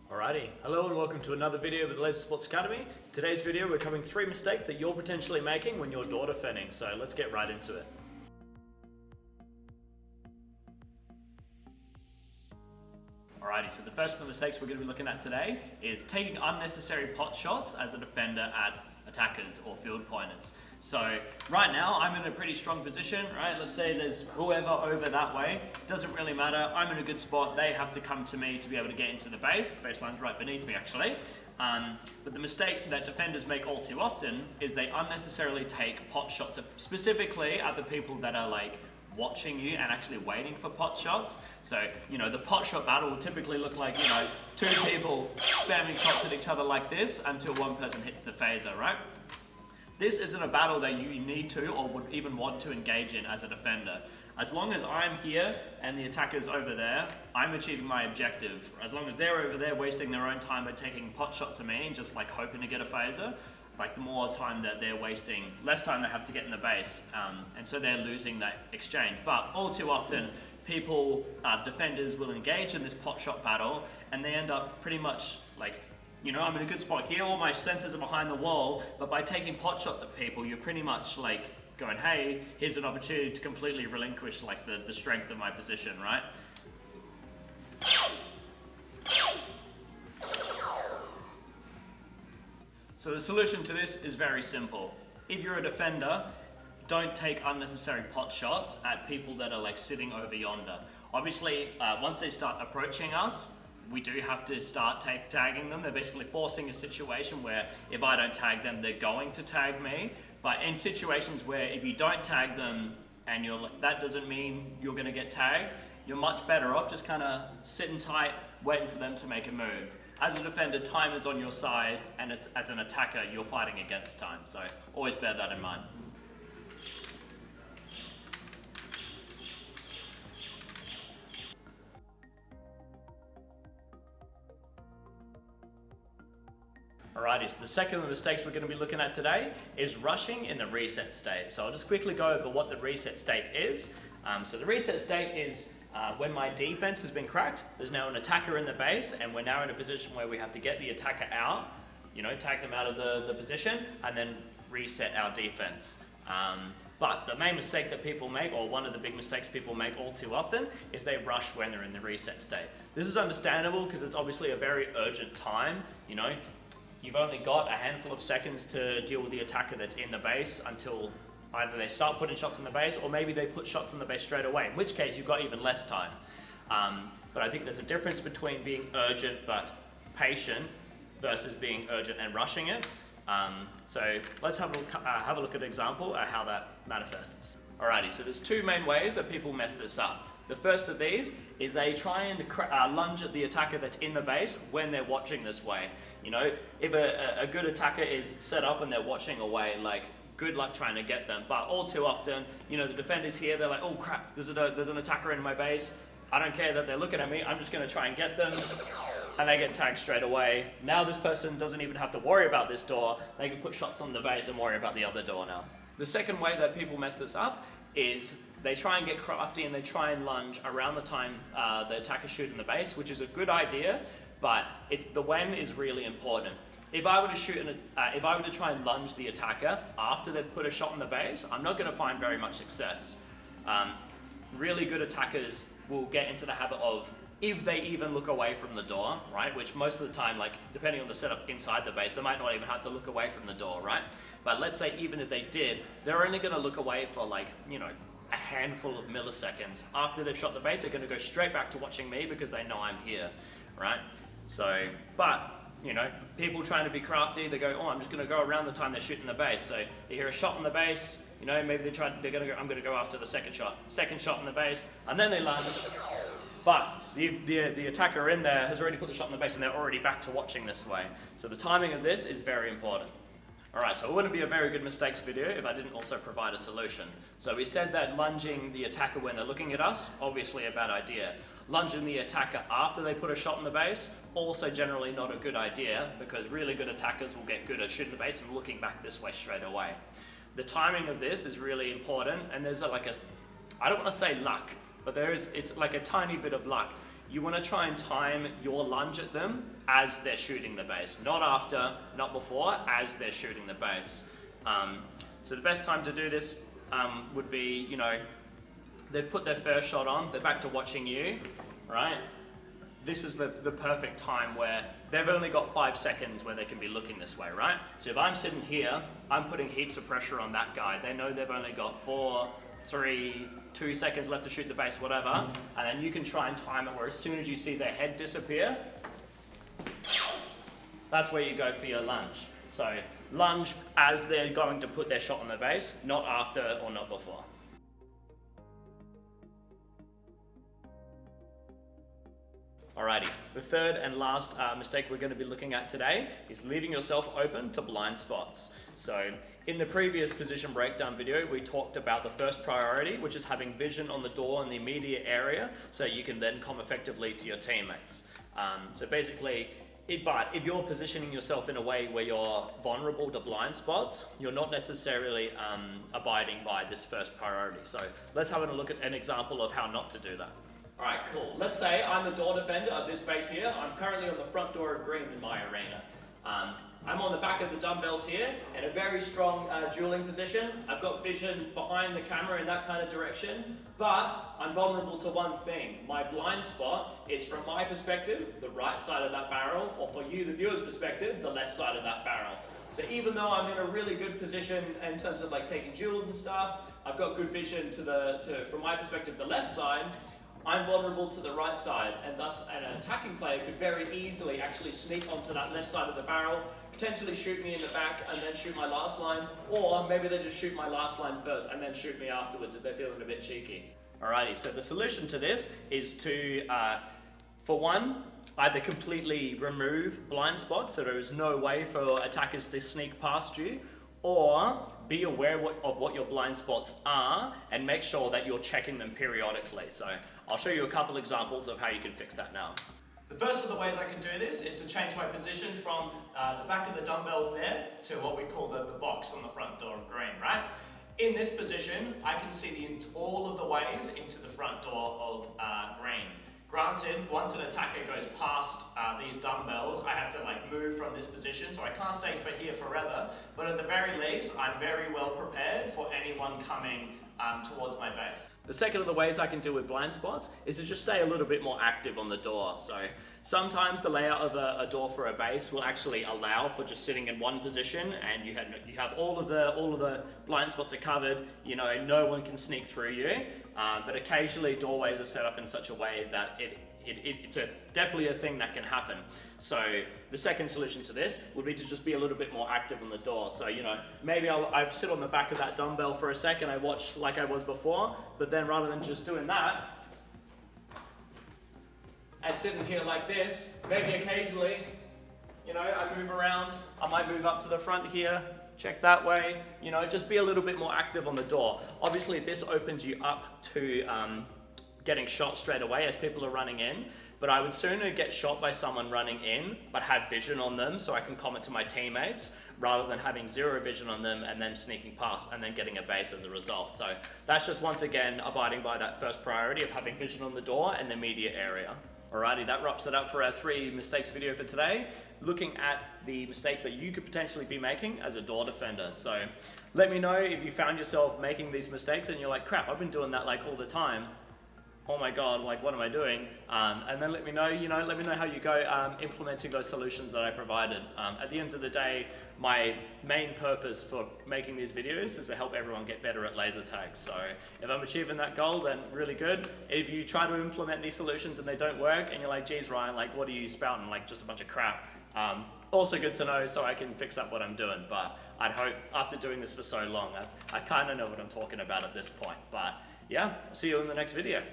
Alrighty, hello and welcome to another video with Laser Sports Academy. In today's video we're covering 3 mistakes that you're potentially making when you're door defending, so let's get right into it. Alrighty, so the first of the mistakes we're going to be looking at today is taking unnecessary pot shots as a defender at attackers or field pointers. So right now I'm in a pretty strong position, right? Let's say there's whoever over that way, doesn't really matter, I'm in a good spot, they have to come to me to be able to get into the baseline's right beneath me actually. But the mistake that defenders make all too often is they unnecessarily take pot shots, specifically at the people that are like watching you and actually waiting for pot shots. So, the pot shot battle will typically look like, 2 people spamming shots at each other like this until one person hits the phaser, right? This isn't a battle that you need to or would even want to engage in as a defender. As long as I'm here and the attacker's over there, I'm achieving my objective. As long as they're over there wasting their own time by taking pot shots at me and just like hoping to get a phaser, like the more time that they're wasting, less time they have to get in the base, and so they're losing that exchange. But all too often, defenders will engage in this pot shot battle and they end up pretty much like, I'm in a good spot here, all my sensors are behind the wall, but by taking pot shots at people, you're pretty much like going, hey, here's an opportunity to completely relinquish like the strength of my position, right? So the solution to this is very simple. If you're a defender, don't take unnecessary pot shots at people that are like sitting over yonder. Obviously, once they start approaching us, we do have to start tagging them. They're basically forcing a situation where if I don't tag them, they're going to tag me. But in situations where if you don't tag them and that doesn't mean you're gonna get tagged, you're much better off just kind of sitting tight, waiting for them to make a move. As a defender, time is on your side, and as an attacker, you're fighting against time. So always bear that in mind. Alrighty, so the second of the mistakes we're going to be looking at today is rushing in the reset state. So I'll just quickly go over what the reset state is. So the reset state is when my defense has been cracked, there's now an attacker in the base, and we're now in a position where we have to get the attacker out, tag them out of the position, and then reset our defense. But the main mistake that people make, or one of the big mistakes people make all too often, is they rush when they're in the reset state. This is understandable because it's obviously a very urgent time, You've only got a handful of seconds to deal with the attacker that's in the base until either they start putting shots in the base or maybe they put shots in the base straight away, in which case you've got even less time. But I think there's a difference between being urgent but patient versus being urgent and rushing it. So let's have a look at an example of how that manifests. Alrighty, so there's 2 main ways that people mess this up. The first of these is they try and lunge at the attacker that's in the base when they're watching this way. If a good attacker is set up and they're watching away, like, good luck trying to get them. But all too often, the defender's here, they're like, oh crap, there's an attacker in my base. I don't care that they're looking at me, I'm just gonna try and get them. And they get tagged straight away. Now this person doesn't even have to worry about this door. They can put shots on the base and worry about the other door now. The second way that people mess this up is they try and get crafty and they try and lunge around the time the attacker's shooting the base, which is a good idea, but the when is really important. If I were to try and lunge the attacker after they've put a shot in the base, I'm not going to find very much success. Really good attackers will get into the habit of, if they even look away from the door, right? Which most of the time, like depending on the setup inside the base, they might not even have to look away from the door, right? But let's say even if they did, they're only going to look away for like, a handful of milliseconds. After they've shot the base, they're going to go straight back to watching me because they know I'm here, right? So, but people trying to be crafty, they go, oh, I'm just going to go around the time they're shooting the base. So they hear a shot in the base, maybe I'm going to go after the second shot in the base, and then they lunge. But the attacker in there has already put the shot in the base and they're already back to watching this way. So the timing of this is very important. Alright, so it wouldn't be a very good mistakes video if I didn't also provide a solution. So we said that lunging the attacker when they're looking at us, obviously a bad idea. Lunging the attacker after they put a shot in the base, also generally not a good idea because really good attackers will get good at shooting the base and looking back this way straight away. The timing of this is really important, and there's I don't want to say luck, but it's like a tiny bit of luck. you want to try and time your lunge at them as they're shooting the base, not after, not before, as they're shooting the base. So the best time to do this would be, you know, they've put their first shot on, they're back to watching you, right? This is the perfect time where they've only got 5 seconds where they can be looking this way, right? So if I'm sitting here, I'm putting heaps of pressure on that guy. They know they've only got 4, 3, 2 seconds left to shoot the base, whatever, and then you can try and time it where as soon as you see their head disappear, that's where you go for your lunge. So lunge as they're going to put their shot on the base, not after or not before. Alrighty, the third and last mistake we're going to be looking at today is leaving yourself open to blind spots. So in the previous position breakdown video, we talked about the first priority, which is having vision on the door in the immediate area so you can then come effectively to your teammates. So basically, if you're positioning yourself in a way where you're vulnerable to blind spots, you're not necessarily abiding by this first priority. So let's have a look at an example of how not to do that. Alright, cool. Let's say I'm the door defender of this base here. I'm currently on the front door of green in my arena. I'm on the back of the dumbbells here in a very strong dueling position. I've got vision behind the camera in that kind of direction, but I'm vulnerable to one thing. My blind spot is, from my perspective, the right side of that barrel, or for you, the viewer's perspective, the left side of that barrel. So even though I'm in a really good position in terms of like taking duels and stuff, I've got good vision from my perspective, the left side, I'm vulnerable to the right side, and thus an attacking player could very easily actually sneak onto that left side of the barrel, potentially shoot me in the back and then shoot my last line, or maybe they just shoot my last line first and then shoot me afterwards if they're feeling a bit cheeky. Alrighty, so the solution to this is to, for one, either completely remove blind spots so there is no way for attackers to sneak past you, or be aware of what your blind spots are and make sure that you're checking them periodically. So I'll show you a couple examples of how you can fix that now. The first of the ways I can do this is to change my position from the back of the dumbbells there to what we call the box on the front door of green, right? In this position, I can see all of the ways into the front door of green. Granted, once an attacker goes past these dumbbells, I have to like move from this position, so I can't stay here forever, but at the very least, I'm very well prepared for anyone coming towards my base. The second of the ways I can deal with blind spots is to just stay a little bit more active on the door. So sometimes the layout of a door for a base will actually allow for just sitting in one position, and you have all of the blind spots are covered. You know, no one can sneak through you. But occasionally doorways are set up in such a way that it's definitely a thing that can happen. So the second solution to this would be to just be a little bit more active on the door. So, you know, maybe I sit on the back of that dumbbell for a second, I watch like I was before, but then rather than just doing that, and sitting here like this, maybe occasionally, you know, I move around, I might move up to the front here, check that way, you know, just be a little bit more active on the door. Obviously this opens you up to getting shot straight away as people are running in, but I would sooner get shot by someone running in but have vision on them so I can comment to my teammates, rather than having zero vision on them and then sneaking past and then getting a base as a result. So that's just once again abiding by that first priority of having vision on the door and the immediate area. Alrighty, that wraps it up for our 3 mistakes video for today, looking at the mistakes that you could potentially be making as a door defender. So let me know if you found yourself making these mistakes and you're like, crap, I've been doing that like all the time. Oh my God, like what am I doing? And then let me know how you go implementing those solutions that I provided. At the end of the day, my main purpose for making these videos is to help everyone get better at laser tags. So if I'm achieving that goal, then really good. If you try to implement these solutions and they don't work and you're like, geez, Ryan, like what are you spouting? Like just a bunch of crap. Also good to know so I can fix up what I'm doing. But I'd hope after doing this for so long, I kind of know what I'm talking about at this point. But yeah, I'll see you in the next video.